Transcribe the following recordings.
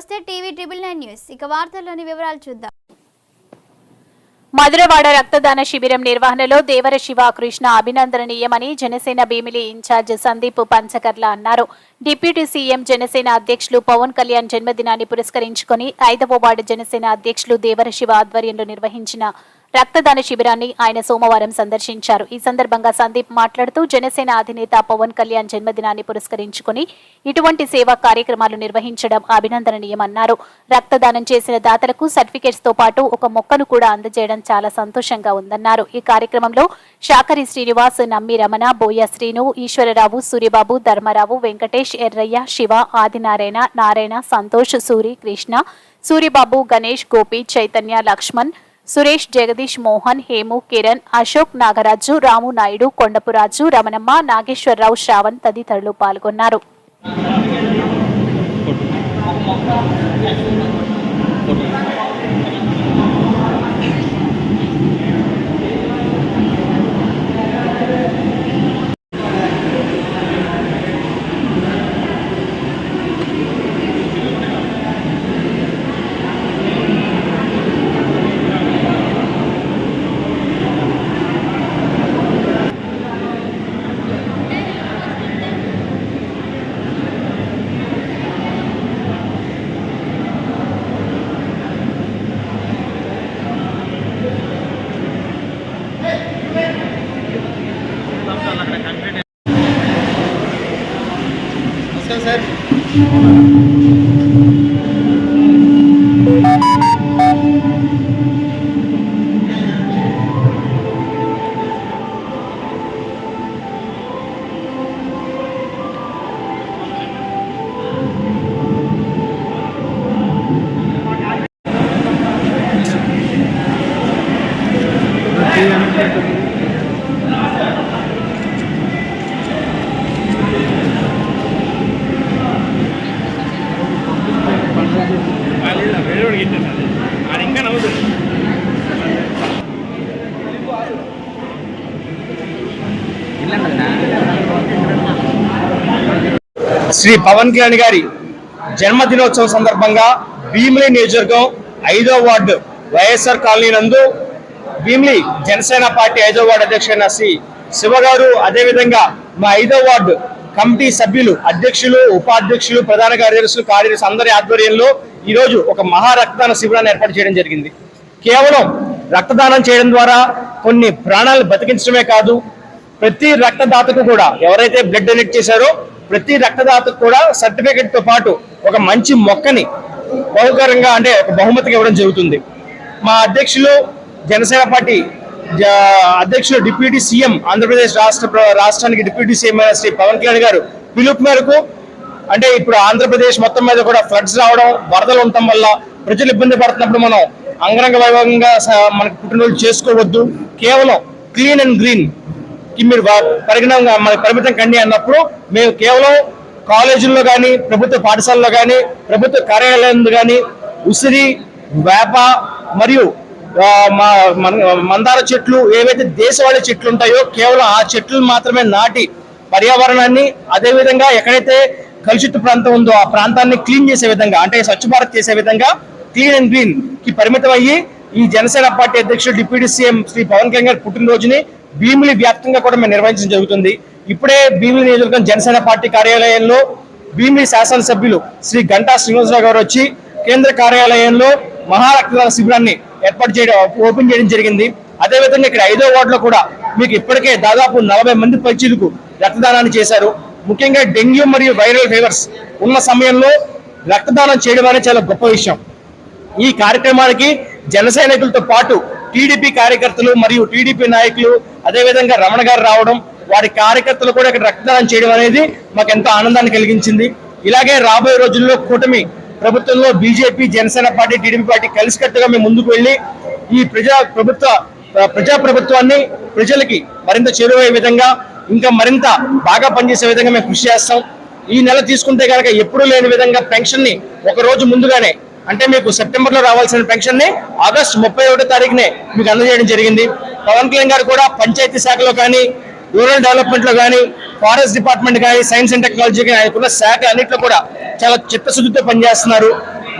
నమస్తే TV TNN news ఇక వార్తల్లోని వివరాలు చూద్దాం. మధురవాడ రక్తదాన శిబిరం నిర్వహణలో దేవర శివ కృష్ణ అభినందనీయమని జనసేన భీమిలి ఇన్ఛార్జ్ సందీప్ పంచకర్ల అన్నారు. డిప్యూటీ సీఎం జనసేన అధ్యక్షులు పవన్ కళ్యాణ్ జన్మదినాన్ని పురస్కరించుకుని 5వ వార్డు జనసేన అధ్యక్షులు దేవర శివ ఆధ్వర్యంలో నిర్వహించిన రక్తదాన శిబిరాన్ని ఆయన సోమవారం సందర్శించారు. ఈ సందర్భంగా సందీప్ మాట్లాడుతూ జనసేన అధినేత పవన్ కళ్యాణ్ జన్మదినాన్ని పురస్కరించుకుని ఇటువంటి సేవా కార్యక్రమాలు నిర్వహించడం అభినందనీయమన్నారు. రక్తదానం చేసిన దాతలకు సర్టిఫికెట్స్ తో పాటు ఒక మొక్కను కూడా అందజేయడం చాలా సంతోషంగా ఉందన్నారు. ఈ కార్యక్రమంలో శాకరి శ్రీనివాస్, నమ్మి రమణ, బోయ శ్రీను, ఈశ్వరరావు, సూర్యబాబు, ధర్మరావు, వెంకటేష్, ఎర్రయ్య, శివ, ఆదినారాయణ, నారాయణ, సంతోష్, సూరి, కృష్ణ, సూరిబాబు, గణేష్, గోపి, చైతన్య, లక్ష్మణ్, సురేష్, జగదీష్, మోహన్, హేము, కిరణ్, అశోక్, నాగరాజు, రాము నాయుడు, కొండపురాజు, రమణమ్మ, నాగేశ్వరరావు, శ్రావణ్ తదితరులు పాల్గొన్నారు. सर శ్రీ పవన్ కళ్యాణ్ గారి జన్మదినోత్సవం సందర్భంగా భీమిలి నియోజకవర్గం 5వ వార్డు వైఎస్ఆర్ కాలనీ నందు భీమిలి జనసేన పార్టీ 5వ వార్డు అధ్యక్షుడైన శ్రీ శివ గారు, అదేవిధంగా మా 5వ వార్డు కమిటీ సభ్యులు, అధ్యక్షులు, ఉపాధ్యక్షులు, ప్రధాన కార్యదర్శులు అందరి ఆధ్వర్యంలో ఈరోజు ఒక మహా రక్తదాన శిబిరాన్ని ఏర్పాటు చేయడం జరిగింది. కేవలం రక్తదానం చేయడం ద్వారా కొన్ని ప్రాణాలను బతికించడమే కాదు, ప్రతి రక్తదాతకు కూడా ఎవరైతే బ్లడ్ డొనేట్ చేశారో ప్రతి రక్తదాతకు కూడా సర్టిఫికెట్ తో పాటు ఒక మంచి మొక్కని బహుకరంగా అంటే ఒక బహుమతిగా ఇవ్వడం జరుగుతుంది. మా అధ్యక్షులు జనసేన పార్టీ అధ్యక్షులు డిప్యూటీ సీఎం ఆంధ్రప్రదేశ్ రాష్ట్రానికి డిప్యూటీ సీఎం శ్రీ పవన్ కళ్యాణ్ గారు పిలుపు మేరకు, అంటే ఇప్పుడు ఆంధ్రప్రదేశ్ మొత్తం మీద కూడా ఫ్లడ్స్ రావడం, వరదలు ఉండటం వల్ల ప్రజలు ఇబ్బంది పడుతున్నప్పుడు మనం అంగరంగ వైభవంగా మనకు పుట్టినరోజు చేసుకోవద్దు, కేవలం క్లీన్ అండ్ గ్రీన్ కి మీరు పరిమితం కండి అన్నప్పుడు మేము కేవలం కాలేజీల్లో కానీ, ప్రభుత్వ పాఠశాలలో కానీ, ప్రభుత్వ కార్యాలయంలో కానీ ఉసిరి, వేప మరియు మందార చెట్లు, ఏవైతే దేశవాళీ చెట్లు ఉంటాయో కేవలం ఆ చెట్లు మాత్రమే నాటి పర్యావరణాన్ని, అదేవిధంగా ఎక్కడైతే కలుషిత ప్రాంతం ఉందో ఆ ప్రాంతాన్ని క్లీన్ చేసే విధంగా, అంటే స్వచ్ఛ భారత్ చేసే విధంగా క్లీన్ అండ్ గ్రీన్ కి పరిమితం అయ్యి ఈ జనసేన పార్టీ అధ్యక్షుడు డిప్యూటీ సీఎం శ్రీ పవన్ కళ్యాణ్ గారి పుట్టినరోజుని భీమిలి వ్యాప్తంగా కూడా మేము నిర్వహించడం జరుగుతుంది. ఇప్పుడే భీమిలి నియోజకవర్గం జనసేన పార్టీ కార్యాలయంలో భీమిలి శాసనసభ్యులు శ్రీ గంటా శ్రీనివాసరావు గారు వచ్చి కేంద్ర కార్యాలయంలో మహారక్తదాన శిబిరాన్ని ఓపెన్ చేయడం జరిగింది. అదేవిధంగా ఇక్కడ 5వ వార్డులో కూడా మీకు ఇప్పటికే దాదాపు 40 మంది పైచీలకు రక్తదానాన్ని చేశారు. ముఖ్యంగా డెంగ్యూ మరియు వైరల్ ఫీవర్స్ ఉన్న సమయంలో రక్తదానం చేయడం అనేది చాలా గొప్ప విషయం. ఈ కార్యక్రమానికి జన సైనికులతో పాటు టీడీపీ కార్యకర్తలు మరియు టీడీపీ నాయకులు, అదేవిధంగా రమణ గారు రావడం, వారి కార్యకర్తలు కూడా ఇక్కడ రక్తదానం చేయడం అనేది మాకు ఎంతో ఆనందాన్ని కలిగించింది. ఇలాగే రాబోయే రోజుల్లో కూటమి ప్రభుత్వంలో BJP, Janasena party, TDP party కలిసికట్టుగా మేము ముందుకు వెళ్ళి ఈ ప్రజాప్రభుత్వాన్ని ప్రజలకి మరింత చేరువయ్యే విధంగా, ఇంకా మరింత బాగా పనిచేసే విధంగా మేము కృషి చేస్తాం. ఈ నెల తీసుకుంటే కనుక ఎప్పుడూ లేని విధంగా పెన్షన్ ని ఒక రోజు ముందుగానే, అంటే మీకు సెప్టెంబర్ లో రావాల్సిన పెన్షన్ ని ఆగస్టు 31వ తారీఖునే మీకు అందజేయడం జరిగింది. పవన్ కళ్యాణ్ గారు కూడా పంచాయతీ శాఖలో కానీ, రూరల్ డెవలప్మెంట్ లో కానీ, ఫారెస్ట్ డిపార్ట్మెంట్ కానీ, సైన్స్ అండ్ టెక్నాలజీ కానీ ఆయనకున్న శాఖ అన్నింటిలో కూడా చాలా చిత్తశుద్ధితో పనిచేస్తున్నారు.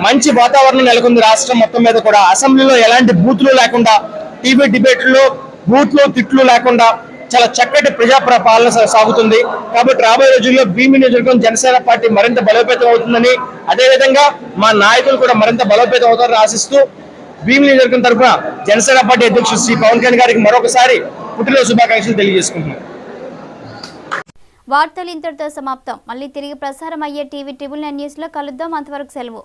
మంచి వాతావరణం నెలకొంది రాష్ట్రం మొత్తం మీద కూడా. అసెంబ్లీలో ఎలాంటి బూత్లు లేకుండా, టీవీ డిబేట్లో బూత్లు తిట్లు లేకుండా చాలా చక్కటి ప్రజా పాలన సాగుతుంది. కాబట్టి రాబోయే రోజుల్లో భీమిలి నియోజకవర్గం జనసేన పార్టీ మరింత బలోపేతం అవుతుందని, అదేవిధంగా మా నాయకులు కూడా మరింత బలోపేతం అవుతారని ఆశిస్తూ భీమిలి నియోజకవర్గం తరఫున జనసేన పార్టీ అధ్యక్షుడు శ్రీ పవన్ కళ్యాణ్ గారికి మరొకసారి పుట్టినరోజు శుభాకాంక్షలు తెలియజేసుకుంటున్నాం. వార్తలు ఇంతటితో సమాప్తం. మళ్ళీ తిరిగి ప్రసారం అయ్యే టీవీ ట్రిబుల్ 9 న్యూస్లో కలుద్దాం. అంతవరకు సెలవు.